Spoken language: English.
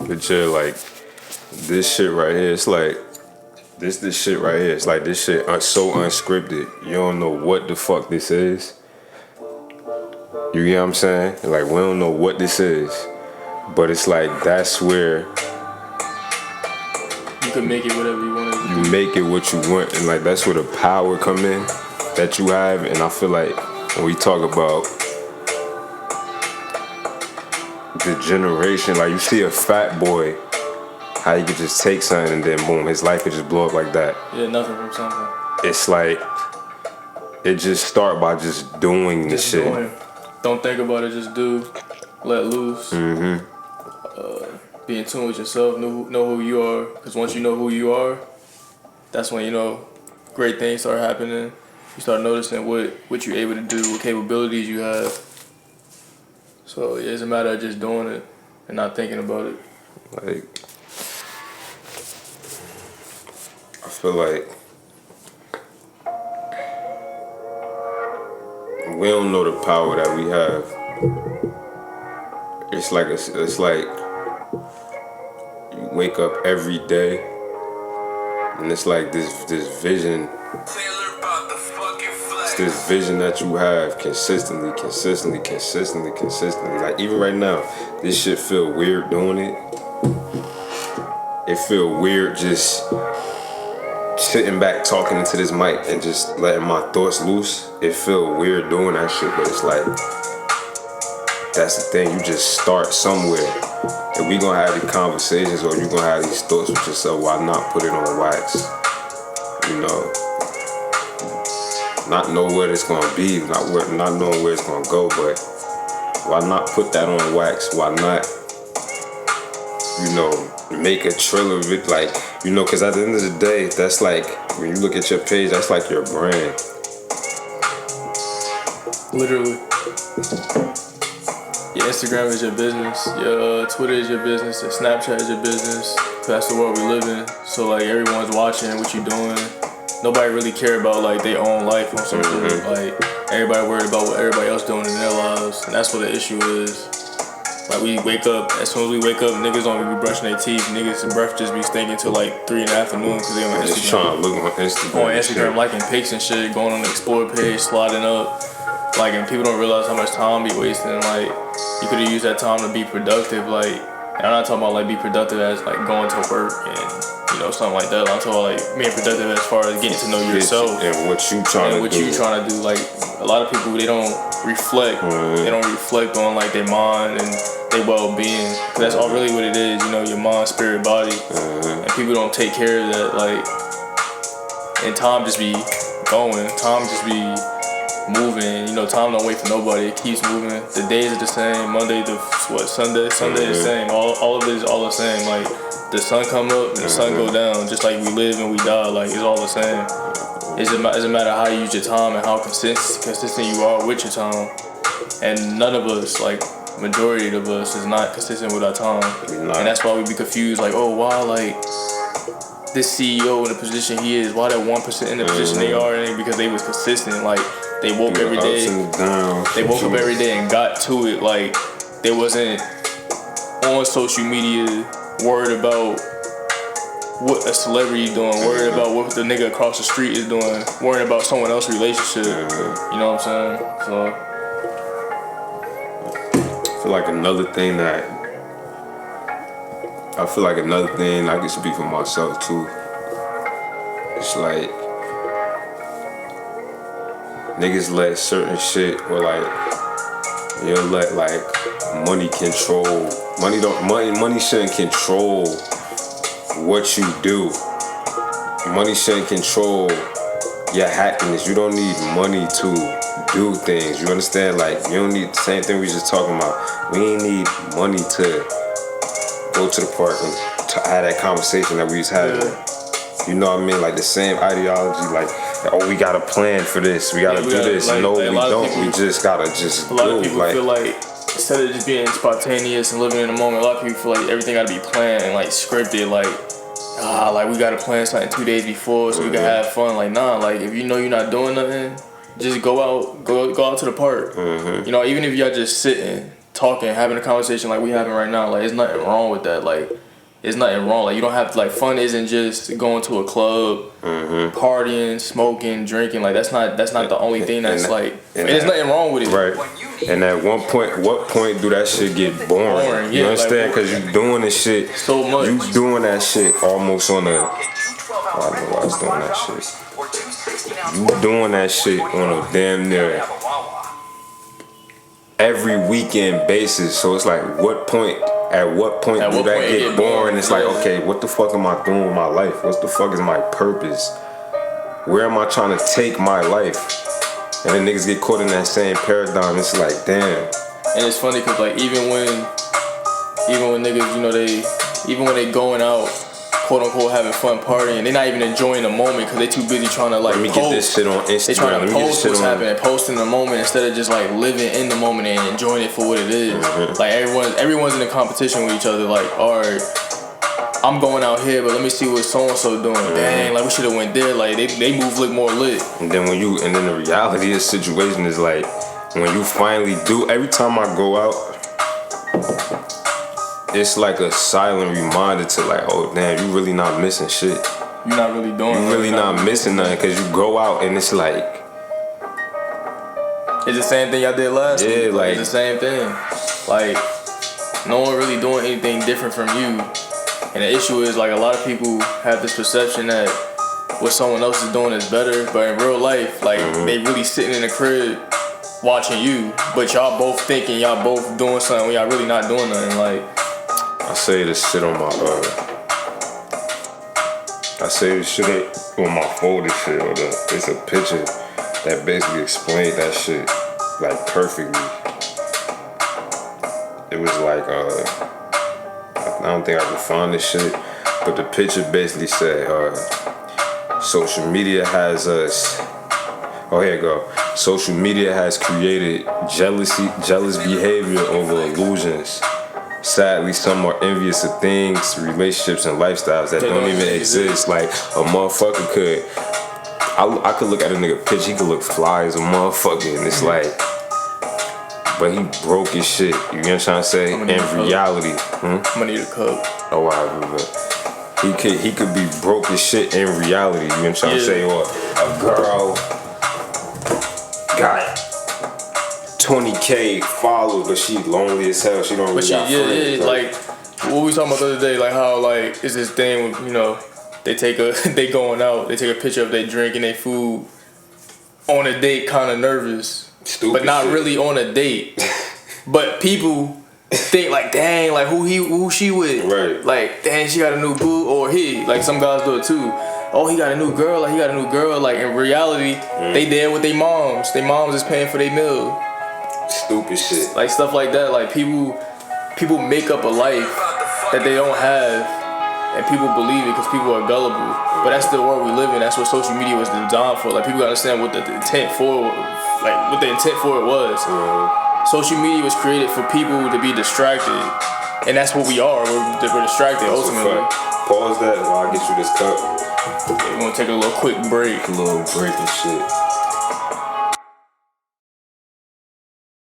But yeah, like this shit right here, it's like this shit right here. It's like this shit so unscripted. You don't know what the fuck this is. You get what I'm saying? Like we don't know what this is, but it's like that's where you can make it whatever you want. You make it what you want, and like that's where the power come in that you have. And I feel like when we talk about the generation, like you see a fat boy, how he could just take something and then boom, his life could just blow up like that. Yeah, nothing from something. It's like it just start by just doing the shit. Doing. Don't think about it, just do. Let loose. Be in tune with yourself. Know who you are. Because once you know who you are, that's when great things start happening. You start noticing what you're able to do, what capabilities you have. So yeah, it's a matter of just doing it and not thinking about it. Like, I feel like we don't know the power that we have. It's like you wake up every day and it's like this vision. It's this vision that you have consistently. Like even right now, this shit feel weird doing it. It feel weird just sitting back talking into this mic and just letting my thoughts loose. It feel weird doing that shit, but it's like that's the thing. You just start somewhere. If we gonna have these conversations or you gonna have these thoughts with yourself, why not put it on wax? You know, not know where it's gonna be, not knowing where it's gonna go, but why not put that on wax? Why not, make a trailer of it, like, because at the end of the day, that's like, when you look at your page, that's like your brand. Literally. Your Instagram is your business, your Twitter is your business, your Snapchat is your business. That's the world we live in. So like everyone's watching what you're doing. Nobody really care about like their own life on social. Like everybody worried about what everybody else doing in their lives, and that's what the issue is. Like we wake up, as soon as we wake up, niggas don't even be brushing their teeth. Niggas' breath just be stinking till like 3 in the afternoon because they on Instagram. Just trying to look on Instagram. On Instagram, liking pics and shit, going on the explore page, sliding up. Like, and people don't realize how much time be wasting. Like, you could have used that time to be productive. Like, and I'm not talking about like be productive as like going to work and something like that. I'm talking about like being productive as far as getting to know yourself and what you trying to do. Like a lot of people, they don't reflect. They don't reflect on like their mind and their well-being. Cause that's all really what it is. Your mind, spirit, body. And people don't take care of that. Like, and time just be going. Time just be moving. Time don't wait for nobody. It keeps moving. The days are the same. Monday to Sunday the same. All of it is all the same. Like the sun come up and the sun go down. Just like we live and we die. Like it's all the same. It's a matter of how you use your time and how consistent you are with your time. And none of us, like majority of us, is not consistent with our time. And that's why we be confused. Like, oh, why like this CEO in the position he is? Why that 1% in the position they are in? Because they was consistent. Like. They woke every day. They woke up every day and got to it. Like they wasn't on social media worried about what a celebrity doing, worried about what the nigga across the street is doing, worried about someone else's relationship. You know what I'm saying? So I feel like another thing I can speak for myself too. It's like niggas let certain shit or like you'll let like money control. Money shouldn't control what you do. Money shouldn't control your happiness. You don't need money to do things. You understand? Like you don't need the same thing we just talking about. We ain't need money to go to the park and to have that conversation that we just had. You know what I mean? Like the same ideology, like, oh, we got a plan for this, we gotta do this. Like, no, we don't. We just gotta just do. A lot of people feel like instead of just being spontaneous and living in the moment, a lot of people feel like everything gotta be planned and like scripted. Like we gotta plan something 2 days before so we can have fun. Like nah, like if you know you're not doing nothing, just go out to the park. Even if y'all just sitting talking, having a conversation like we having right now. Like, there's nothing wrong with that. Like, there's nothing wrong. Like, you don't have to, like, fun isn't just going to a club, partying, smoking, drinking. Like, that's not the only thing that's like. There's nothing wrong with it. Right. And at what point do that shit get boring? You understand? Because you doing this shit so much. You doing that shit almost on a. I don't know why I was doing that shit. You doing that shit on a damn near every weekend basis. So it's like, at what point do that get boring? It's like, okay, what the fuck am I doing with my life? What the fuck is my purpose? Where am I trying to take my life? And then niggas get caught in that same paradigm. It's like, damn. And it's funny because, like, even when niggas, you know, even when they going out, quote unquote, having fun partying, they're not even enjoying the moment because they too busy trying to, like, let me get this shit on Instagram. They trying to post what's happening, posting the moment instead of just, like, living in the moment and enjoying it for what it is. Like, everyone's in a competition with each other. Like, all right, I'm going out here, but let me see what so and so doing. Dang, like, we should have went there. Like, they move look more lit. And then the reality of the situation is, like, when you finally do, every time I go out, it's like a silent reminder to, like, oh damn, you really not missing shit. You're not really doing. You really not missing nothing because you go out and it's like. It's the same thing y'all did last week. Yeah, like it's the same thing. Like, no one really doing anything different from you. And the issue is, like, a lot of people have this perception that what someone else is doing is better, but in real life, like, they really sitting in the crib watching you, but y'all both thinking y'all both doing something when y'all really not doing nothing. Like, I say this shit on my folder shit, or it's a picture that basically explained that shit, like, perfectly. It was like, I don't think I can find this shit, but the picture basically said, social media has us. Oh, here you go. Social media has created jealous behavior over illusions. Sadly, some are envious of things, relationships, and lifestyles that don't even exist. Like, a motherfucker could. I could look at a nigga picture, he could look fly as a motherfucker, and it's like, but he broke his shit. You know what I'm trying to say? In reality, I'm gonna need a cup. Oh wow, he could be broke as shit in reality. You know what I'm trying to say? Or a girl got 20K followers, but she lonely as hell. She don't really got friends. Yeah. Like, what we talking about the other day? Like, how, like, is this thing with, you know, they going out, they take a picture of their drink and their food on a date, kind of nervous. Stupid but not shit. Really on a date. But people think, like, dang, like, who she with? Right. Like, dang, she got a new boo, or he. Like, some guys do it too. Oh, he got a new girl. Like, he got a new girl. Like, in reality, they there with their moms. Their moms is paying for their meal. Stupid shit. Like, stuff like that. Like, people make up a life that they don't have, and people believe it because people are gullible. But that's the world we live in. That's what social media was designed for. Like, people gotta understand what the intent for it was. Social media was created for people to be distracted, and that's what we are. We're distracted ultimately. Pause that while I get you this cup. We're gonna take a little quick break. A little break and shit.